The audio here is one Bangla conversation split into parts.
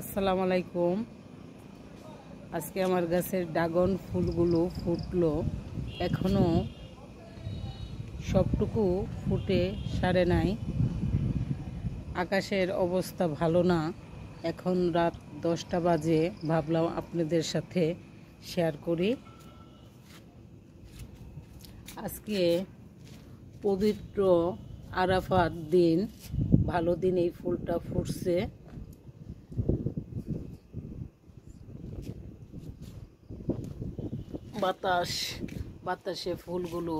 আসসালামু আলাইকুম। আজকে আমার গাছের ড্রাগন ফুলগুলো ফুটলো, এখনো সবটুকু ফুটে সারে নাই। আকাশের অবস্থা ভালো না, এখন রাত 10টা বাজে। ভাবলাম আপনাদের সাথে শেয়ার করি। আজকে পবিত্র আরাফাত দিন, ভালো দিন এই ফুলটা ফুটছে। বাতাসে ফুলগুলো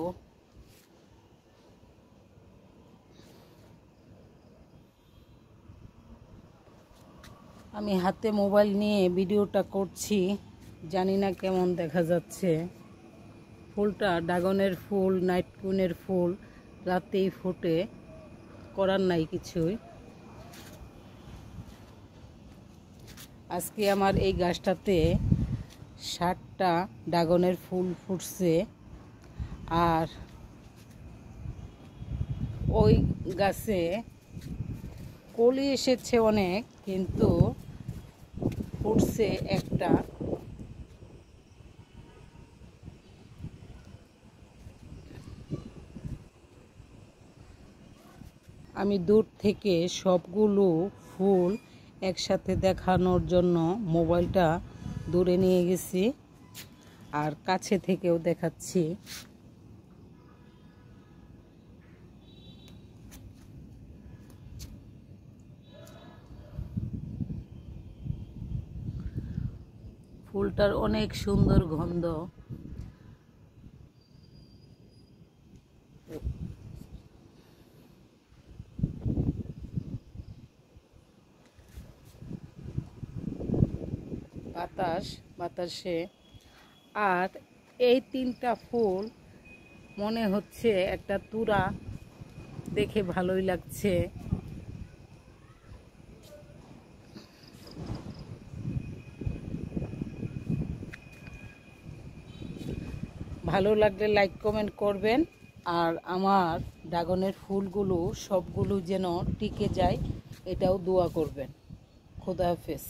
আমি হাতে মোবাইল নিয়ে ভিডিওটা করছি, জানি না কেমন দেখা যাচ্ছে। ফুলটা ড্রাগনের ফুল, নাইট কুইনের ফুল, রাতেই ফোটে, করার নাই কিছুই। আজকে আমার এই গাছটাতে 60টা ড্রাগনের ফুল ফুটছে, আর ওই গাছে কলি এসেছে অনেক, কিন্তু ফুটছে একটা। আমি দূর থেকে সবগুলো ফুল একসাথে দেখানোর জন্য মোবাইলটা দূরে নিয়ে গেছি, আর কাছে থেকেও দেখাচ্ছি। ফুলটার অনেক সুন্দর গন্ধ। বাতাসে, আর এই 3টা ফুল মনে হচ্ছে একটা তুরা, দেখে ভালোই লাগছে। ভালো লাগলে লাইক কমেন্ট করবেন, আর আমার ড্রাগনের ফুলগুলো সবগুলো যেন টিকে যায় এটাও দোয়া করবেন। খোদা হাফেজ।